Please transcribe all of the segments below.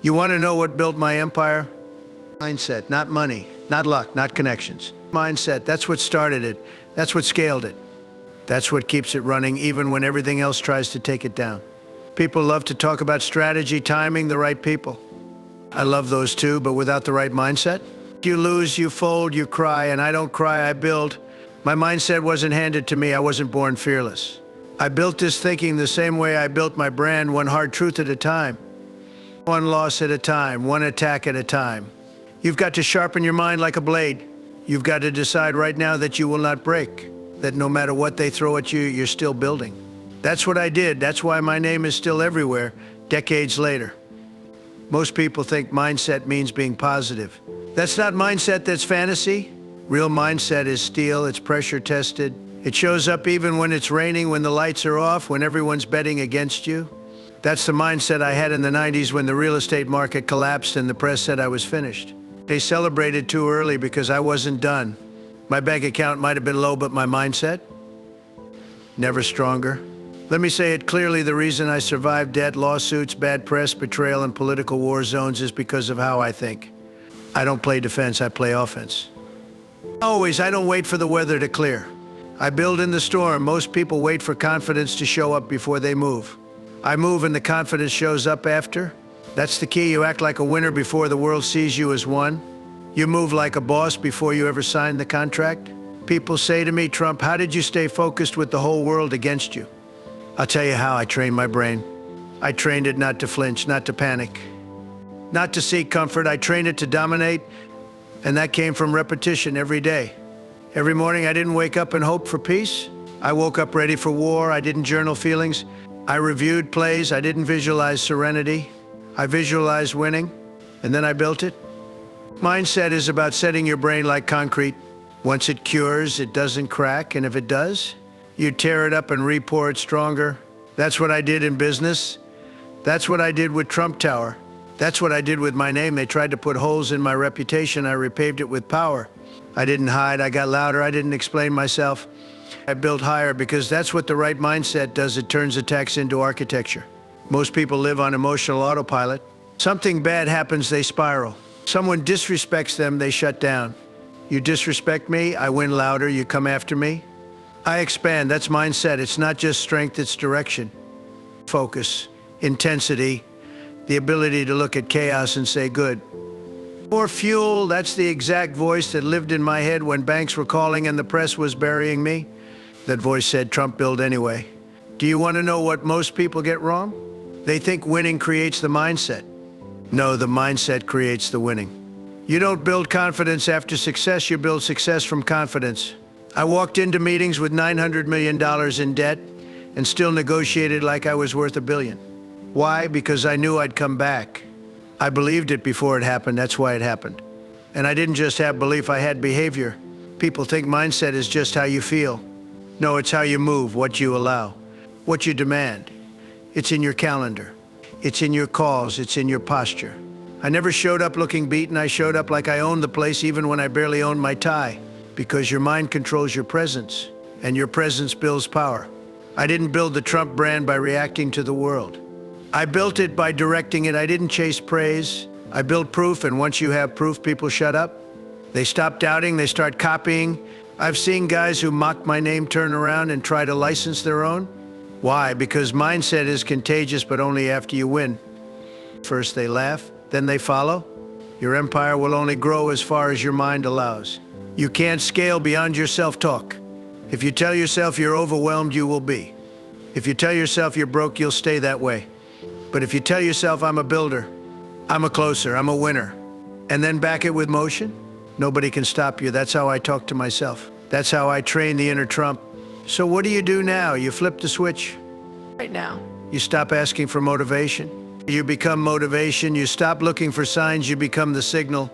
You want to know what built my empire? Mindset, not money, not luck, not connections. Mindset, that's what started it. That's what scaled it. That's what keeps it running even when everything else tries to take it down. People love to talk about strategy, timing, the right people. I love those too, but without the right mindset, you lose, you fold, you cry, and I don't cry, I build. My mindset wasn't handed to me. I wasn't born fearless. I built this thinking the same way I built my brand, one hard truth at a time. One loss at a time, one attack at a time. You've got to sharpen your mind like a blade. You've got to decide right now that you will not break, that no matter what they throw at you, you're still building. That's what I did. That's why my name is still everywhere, decades later. Most people think mindset means being positive. That's not mindset, that's fantasy. Real mindset is steel, it's pressure tested. It shows up even when it's raining, when the lights are off, when everyone's betting against you. That's the mindset I had in the 90s when the real estate market collapsed and the press said I was finished. They celebrated too early because I wasn't done. My bank account might have been low, but my mindset? Never stronger. Let me say it clearly, the reason I survived debt, lawsuits, bad press, betrayal, and political war zones is because of how I think. I don't play defense, I play offense. Always, I don't wait for the weather to clear. I build in the storm. Most people wait for confidence to show up before they move. I move and the confidence shows up after. That's the key. You act like a winner before the world sees you as one. You move like a boss before you ever sign the contract. People say to me, Trump, how did you stay focused with the whole world against you? I'll tell you how I trained my brain. I trained it not to flinch, not to panic, not to seek comfort. I trained it to dominate, and that came from repetition every day. Every morning I didn't wake up and hope for peace. I woke up ready for war. I didn't journal feelings. I reviewed plays. I didn't visualize serenity. I visualized winning, and then I built it. Mindset is about setting your brain like concrete. Once it cures, it doesn't crack, and if it does, you tear it up and re-pour it stronger. That's what I did in business. That's what I did with Trump Tower. That's what I did with my name. They tried to put holes in my reputation. I repaved it with power. I didn't hide. I got louder. I didn't explain myself. I built higher because that's what the right mindset does. It turns attacks into architecture. Most people live on emotional autopilot. Something bad happens, they spiral. Someone disrespects them, they shut down. You disrespect me, I win louder. You come after me, I expand. That's mindset. It's not just strength, it's direction. Focus, intensity, the ability to look at chaos and say good. More fuel, that's the exact voice that lived in my head when banks were calling and the press was burying me. That voice said, Trump, build anyway. Do you want to know what most people get wrong? They think winning creates the mindset. No, the mindset creates the winning. You don't build confidence after success, you build success from confidence. I walked into meetings with $900 million in debt and still negotiated like I was worth $1 billion. Why? Because I knew I'd come back. I believed it before it happened, that's why it happened. And I didn't just have belief, I had behavior. People think mindset is just how you feel. No, it's how you move, what you allow, what you demand. It's in your calendar. It's in your calls, it's in your posture. I never showed up looking beaten. I showed up like I owned the place even when I barely owned my tie. Because your mind controls your presence, and your presence builds power. I didn't build the Trump brand by reacting to the world. I built it by directing it. I didn't chase praise. I built proof, and once you have proof, people shut up. They stop doubting, they start copying. I've seen guys who mock my name turn around and try to license their own. Why? Because mindset is contagious, but only after you win. First they laugh, then they follow. Your empire will only grow as far as your mind allows. You can't scale beyond your self-talk. If you tell yourself you're overwhelmed, you will be. If you tell yourself you're broke, you'll stay that way. But if you tell yourself, I'm a builder, I'm a closer, I'm a winner, and then back it with motion, nobody can stop you. That's how I talk to myself. That's how I train the inner Trump. So what do you do now? You flip the switch. Right now. You stop asking for motivation. You become motivation. You stop looking for signs. You become the signal.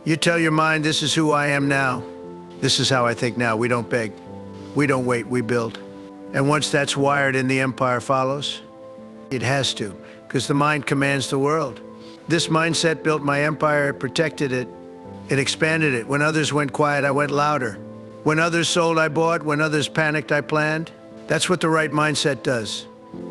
You tell your mind, this is who I am now. This is how I think now. We don't beg. We don't wait. We build. And once that's wired in, the empire follows. It has to, because the mind commands the world. This mindset built my empire. It protected it. It expanded it. When others went quiet, I went louder. When others sold, I bought. When others panicked, I planned. That's what the right mindset does.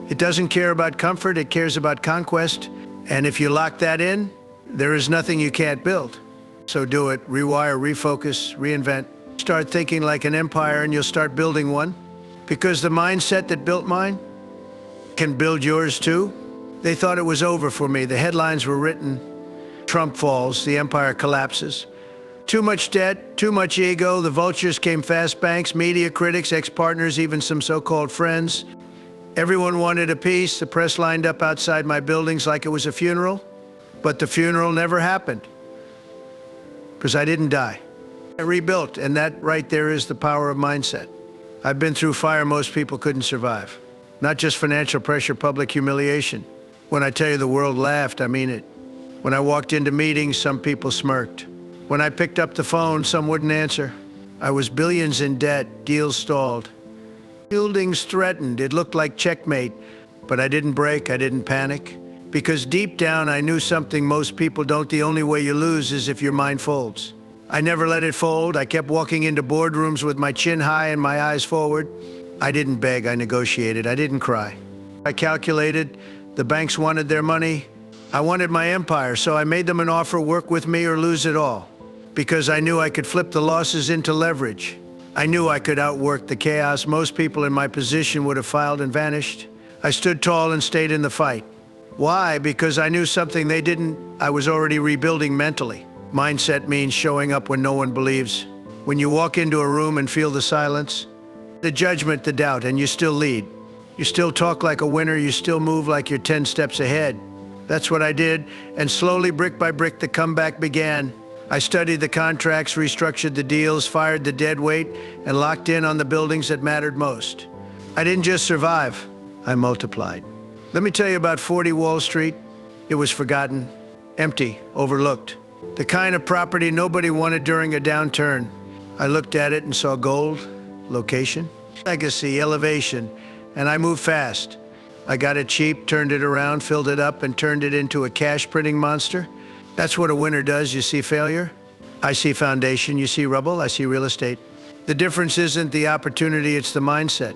It doesn't care about comfort. It cares about conquest. And if you lock that in, there is nothing you can't build. So do it, rewire, refocus, reinvent. Start thinking like an empire and you'll start building one. Because the mindset that built mine can build yours too. They thought it was over for me. The headlines were written, Trump falls, the empire collapses. Too much debt, too much ego, the vultures came fast, banks, media, critics, ex-partners, even some so-called friends. Everyone wanted a piece. The press lined up outside my buildings like it was a funeral. But the funeral never happened. Because I didn't die. I rebuilt, and that right there is the power of mindset. I've been through fire most people couldn't survive. Not just financial pressure, public humiliation. When I tell you the world laughed, I mean it. When I walked into meetings, some people smirked. When I picked up the phone, some wouldn't answer. I was billions in debt, deals stalled. Buildings threatened, it looked like checkmate. But I didn't break, I didn't panic. Because deep down, I knew something most people don't. The only way you lose is if your mind folds. I never let it fold. I kept walking into boardrooms with my chin high and my eyes forward. I didn't beg, I negotiated, I didn't cry. I calculated, the banks wanted their money. I wanted my empire, so I made them an offer, work with me or lose it all. Because I knew I could flip the losses into leverage. I knew I could outwork the chaos. Most people in my position would have filed and vanished. I stood tall and stayed in the fight. Why? Because I knew something they didn't. I was already rebuilding mentally. Mindset means showing up when no one believes. When you walk into a room and feel the silence, the judgment, the doubt, and you still lead. You still talk like a winner, you still move like you're 10 steps ahead. That's what I did, and slowly, brick by brick, the comeback began. I studied the contracts, restructured the deals, fired the dead weight, and locked in on the buildings that mattered most. I didn't just survive, I multiplied. Let me tell you about 40 Wall Street. It was forgotten, empty, overlooked. The kind of property nobody wanted during a downturn. I looked at it and saw gold, location, legacy, elevation, and I moved fast. I got it cheap, turned it around, filled it up, and turned it into a cash printing monster. That's what a winner does. You see failure, I see foundation. You see rubble, I see real estate. The difference isn't the opportunity, it's the mindset.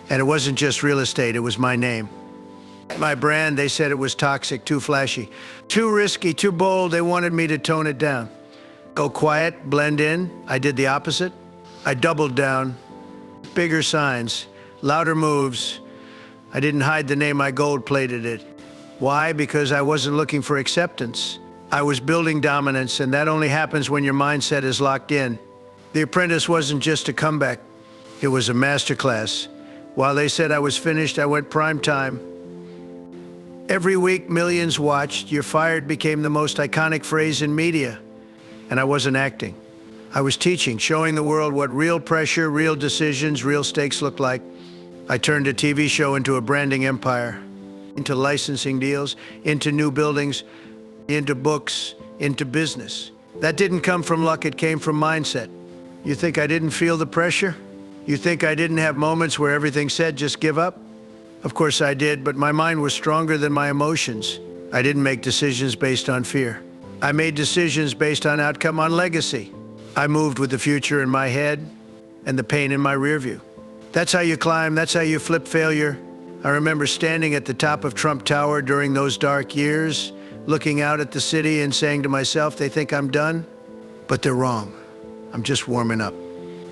And it wasn't just real estate, it was my name. My brand, they said it was toxic, too flashy, too risky, too bold. They wanted me to tone it down. Go quiet, blend in. I did the opposite. I doubled down. Bigger signs, louder moves. I didn't hide the name, I gold-plated it. Why? Because I wasn't looking for acceptance. I was building dominance, and that only happens when your mindset is locked in. The Apprentice wasn't just a comeback. It was a masterclass. While they said I was finished, I went prime time. Every week, millions watched. "You're fired" became the most iconic phrase in media. And I wasn't acting. I was teaching, showing the world what real pressure, real decisions, real stakes look like. I turned a TV show into a branding empire, into licensing deals, into new buildings, into books, into business. That didn't come from luck, it came from mindset. You think I didn't feel the pressure? You think I didn't have moments where everything said, just give up? Of course I did, but my mind was stronger than my emotions. I didn't make decisions based on fear. I made decisions based on outcome, on legacy. I moved with the future in my head and the pain in my rear view. That's how you climb, that's how you flip failure. I remember standing at the top of Trump Tower during those dark years, looking out at the city and saying to myself, they think I'm done, but they're wrong. I'm just warming up.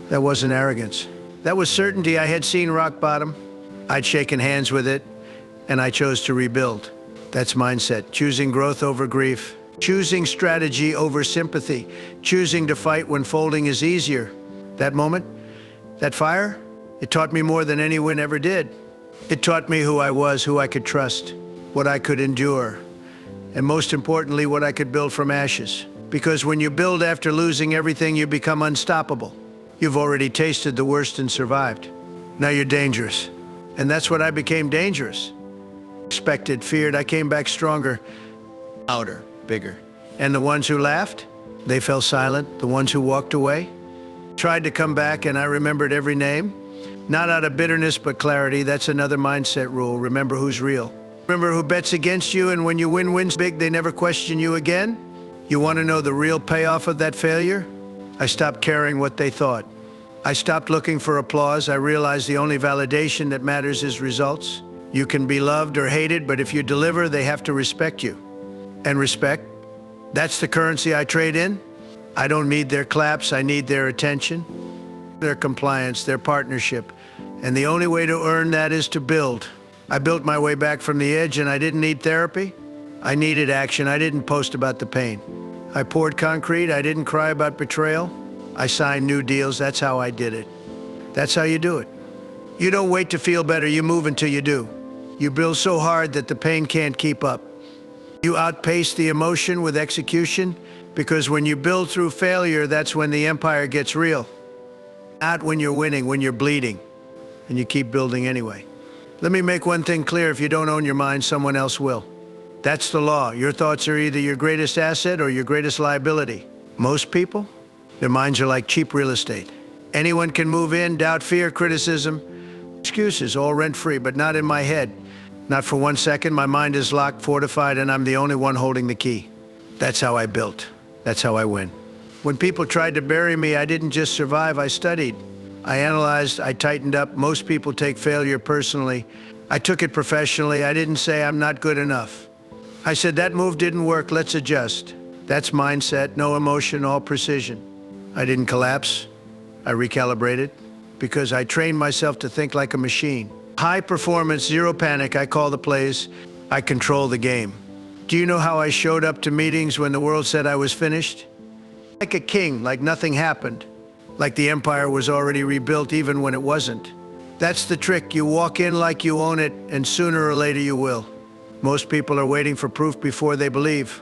That wasn't arrogance. That was certainty. I had seen rock bottom. I'd shaken hands with it, and I chose to rebuild. That's mindset, choosing growth over grief, choosing strategy over sympathy, choosing to fight when folding is easier. That moment, that fire, it taught me more than any win ever did. It taught me who I was, who I could trust, what I could endure, and most importantly, what I could build from ashes. Because when you build after losing everything, you become unstoppable. You've already tasted the worst and survived. Now you're dangerous. And that's what I became, dangerous. Expected, feared, I came back stronger, louder, bigger. And the ones who laughed, they fell silent. The ones who walked away, tried to come back, and I remembered every name. Not out of bitterness, but clarity. That's another mindset rule. Remember who's real. Remember who bets against you, and when you wins big, they never question you again. You want to know the real payoff of that failure? I stopped caring what they thought. I stopped looking for applause. I realized the only validation that matters is results. You can be loved or hated, but if you deliver, they have to respect you. and respect. That's the currency I trade in. I don't need their claps, I need their attention, their compliance, their partnership. And the only way to earn that is to build. I built my way back from the edge, and I didn't need therapy. I needed action. I didn't post about the pain. I poured concrete. I didn't cry about betrayal. I signed new deals. That's how I did it. That's how you do it. You don't wait to feel better. You move until you do. You build so hard that the pain can't keep up. You outpace the emotion with execution, because when you build through failure, that's when the empire gets real. Not when you're winning, when you're bleeding, and you keep building anyway. Let me make one thing clear: if you don't own your mind, someone else will. That's the law. Your thoughts are either your greatest asset or your greatest liability. Most people, their minds are like cheap real estate. Anyone can move in, doubt, fear, criticism, excuses, all rent-free, but not in my head. Not for 1 second. My mind is locked, fortified, and I'm the only one holding the key. That's how I built. That's how I win. When people tried to bury me, I didn't just survive, I studied. I analyzed, I tightened up. Most people take failure personally. I took it professionally. I didn't say I'm not good enough. I said, that move didn't work, let's adjust. That's mindset, no emotion, all precision. I didn't collapse. I recalibrated, because I trained myself to think like a machine. High performance, zero panic, I call the plays. I control the game. Do you know how I showed up to meetings when the world said I was finished? Like a king, like nothing happened. Like the empire was already rebuilt even when it wasn't. That's the trick. You walk in like you own it, and sooner or later you will. Most people are waiting for proof before they believe.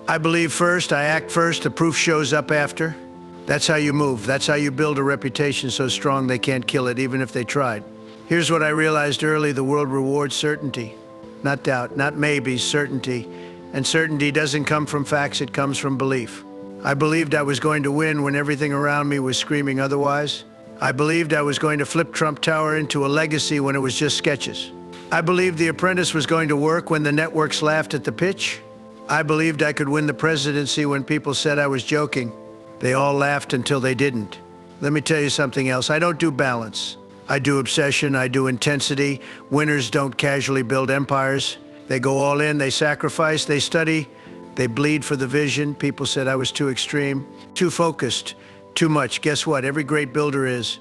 I believe first, I act first, the proof shows up after. That's how you move. That's how you build a reputation so strong they can't kill it, even if they tried. Here's what I realized early: the world rewards certainty. Not doubt, not maybe, certainty. And certainty doesn't come from facts, it comes from belief. I believed I was going to win when everything around me was screaming otherwise. I believed I was going to flip Trump Tower into a legacy when it was just sketches. I believed The Apprentice was going to work when the networks laughed at the pitch. I believed I could win the presidency when people said I was joking. They all laughed until they didn't. Let me tell you something else. I don't do balance. I do obsession, I do intensity. Winners don't casually build empires. They go all in, they sacrifice, they study, they bleed for the vision. People said I was too extreme, too focused, too much. Guess what? Every great builder is.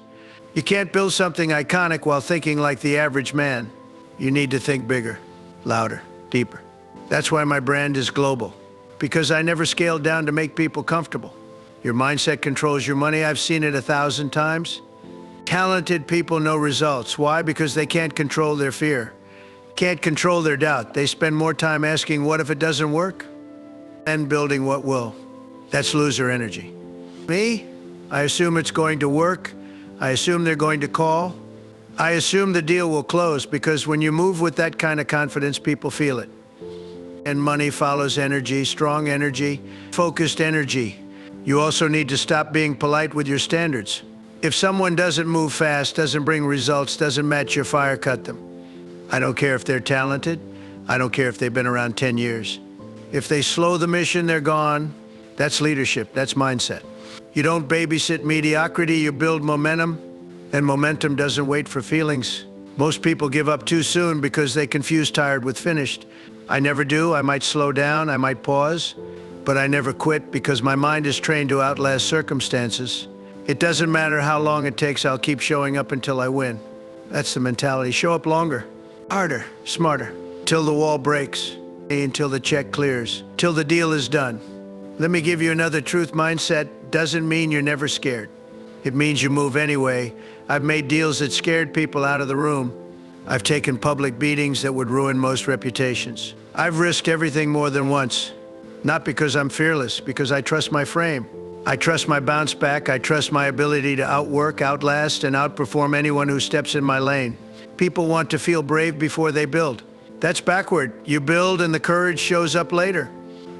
You can't build something iconic while thinking like the average man. You need to think bigger, louder, deeper. That's why my brand is global, because I never scaled down to make people comfortable. Your mindset controls your money. I've seen it 1,000 times. Talented people know results. Why? Because they can't control their fear, can't control their doubt. They spend more time asking, what if it doesn't work? Than building what will. That's loser energy. Me? I assume it's going to work. I assume they're going to call. I assume the deal will close, because when you move with that kind of confidence, people feel it. And money follows energy, strong energy, focused energy. You also need to stop being polite with your standards. If someone doesn't move fast, doesn't bring results, doesn't match your fire, cut them. I don't care if they're talented. I don't care if they've been around 10 years. If they slow the mission, they're gone. That's leadership. That's mindset. You don't babysit mediocrity. You build momentum, and momentum doesn't wait for feelings. Most people give up too soon because they confuse tired with finished. I never do. I might slow down. I might pause. But I never quit, because my mind is trained to outlast circumstances. It doesn't matter how long it takes, I'll keep showing up until I win. That's the mentality. Show up longer, harder, smarter, till the wall breaks, until the check clears, till the deal is done. Let me give you another truth. Mindset doesn't mean you're never scared. It means you move anyway. I've made deals that scared people out of the room. I've taken public beatings that would ruin most reputations. I've risked everything more than once. Not because I'm fearless, because I trust my frame. I trust my bounce back. I trust my ability to outwork, outlast, and outperform anyone who steps in my lane. People want to feel brave before they build. That's backward. You build and the courage shows up later.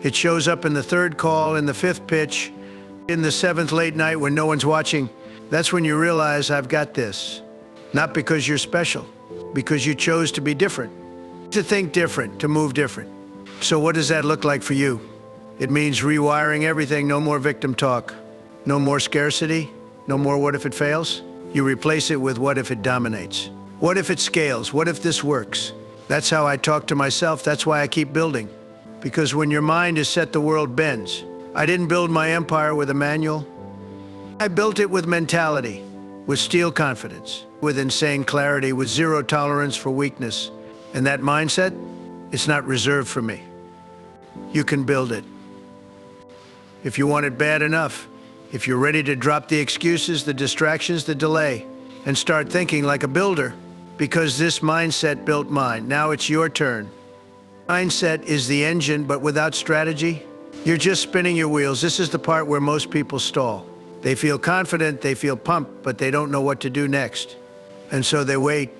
It shows up in the third call, in the fifth pitch, in the seventh late night when no one's watching. That's when you realize, I've got this. Not because you're special, because you chose to be different, to think different, to move different. So what does that look like for you? It means rewiring everything. No more victim talk. No more scarcity. No more what if it fails. You replace it with what if it dominates. What if it scales? What if this works? That's how I talk to myself. That's why I keep building. because when your mind is set, the world bends. I didn't build my empire with a manual. I built it with mentality, with steel confidence, with insane clarity, with zero tolerance for weakness. And that mindset, it's not reserved for me. You can build it. If you want it bad enough, if you're ready to drop the excuses, the distractions, the delay, and start thinking like a builder, because this mindset built mine. Now it's your turn. Mindset is the engine, but without strategy, you're just spinning your wheels. This is the part where most people stall. They feel confident, they feel pumped, but they don't know what to do next. And so they wait,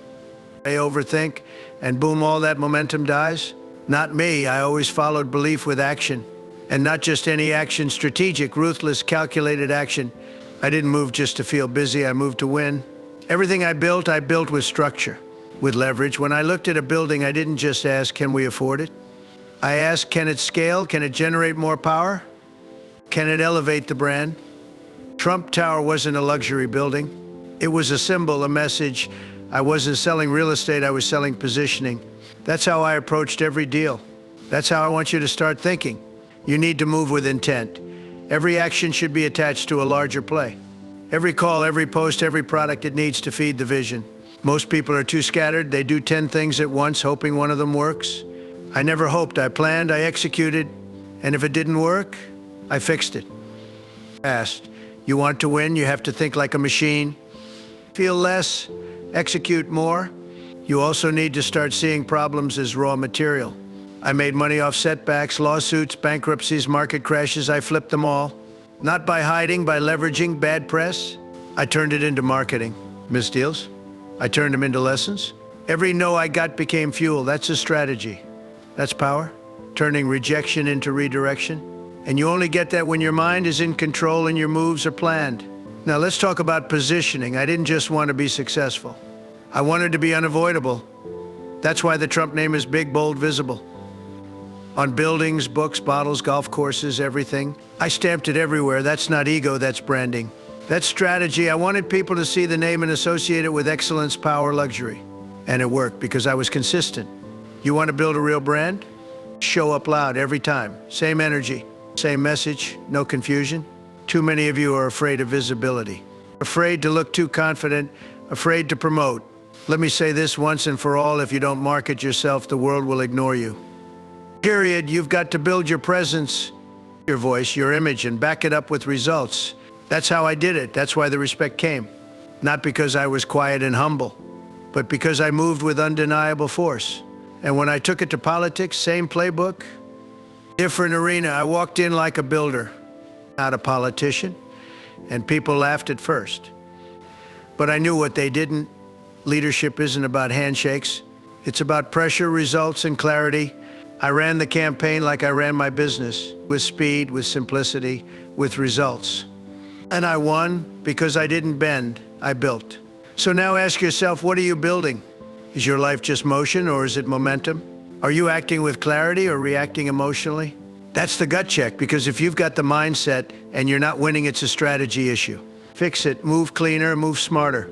they overthink, and boom, all that momentum dies. Not me. I always followed belief with action. And not just any action, strategic, ruthless, calculated action. I didn't move just to feel busy, I moved to win. Everything I built with structure, with leverage. When I looked at a building, I didn't just ask, can we afford it? I asked, can it scale? Can it generate more power? Can it elevate the brand? Trump Tower wasn't a luxury building. It was a symbol, a message. I wasn't selling real estate, I was selling positioning. That's how I approached every deal. That's how I want you to start thinking. You need to move with intent. Every action should be attached to a larger play. Every call, every post, every product, it needs to feed the vision. Most people are too scattered. They do 10 things at once, hoping one of them works. I never hoped. I planned, I executed, and if it didn't work, I fixed it. Fast. You want to win, you have to think like a machine. Feel less, execute more. You also need to start seeing problems as raw material. I made money off setbacks, lawsuits, bankruptcies, market crashes. I flipped them all. Not by hiding, by leveraging bad press. I turned it into marketing. Missed deals? I turned them into lessons. Every no I got became fuel. That's a strategy. That's power. Turning rejection into redirection. And you only get that when your mind is in control and your moves are planned. Now let's talk about positioning. I didn't just want to be successful. I wanted to be unavoidable. That's why the Trump name is big, bold, visible. On buildings, books, bottles, golf courses, everything. I stamped it everywhere. That's not ego, that's branding. That's strategy. I wanted people to see the name and associate it with excellence, power, luxury. And it worked because I was consistent. You want to build a real brand? Show up loud every time. Same energy, same message, no confusion. Too many of you are afraid of visibility. Afraid to look too confident, afraid to promote. Let me say this once and for all, if you don't market yourself, the world will ignore you. Period. You've got to build your presence, your voice, your image, and back it up with results. That's how I did it. That's why the respect came. Not because I was quiet and humble, but because I moved with undeniable force. And when I took it to politics, same playbook, different arena. I walked in like a builder, not a politician, and people laughed at first. But I knew what they didn't. Leadership isn't about handshakes. It's about pressure, results, and clarity. I ran the campaign like I ran my business, with speed, with simplicity, with results. And I won because I didn't bend, I built. So now ask yourself, what are you building? Is your life just motion or is it momentum? Are you acting with clarity or reacting emotionally? That's the gut check, because if you've got the mindset and you're not winning, it's a strategy issue. Fix it, move cleaner, move smarter.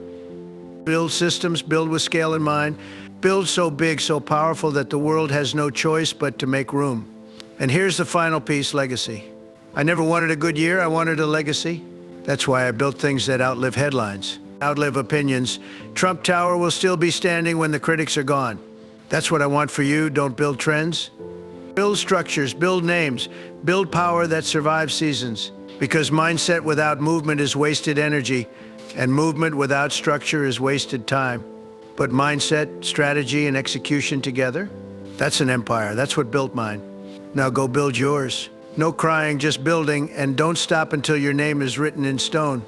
Build systems, build with scale in mind. Build so big, so powerful that the world has no choice but to make room. And here's the final piece, legacy. I never wanted a good year, I wanted a legacy. That's why I built things that outlive headlines, outlive opinions. Trump Tower will still be standing when the critics are gone. That's what I want for you. Don't build trends. Build structures, build names, build power that survives seasons. Because mindset without movement is wasted energy, and movement without structure is wasted time. But mindset, strategy, and execution together, that's an empire. That's what built mine. Now go build yours. No crying, just building, and don't stop until your name is written in stone.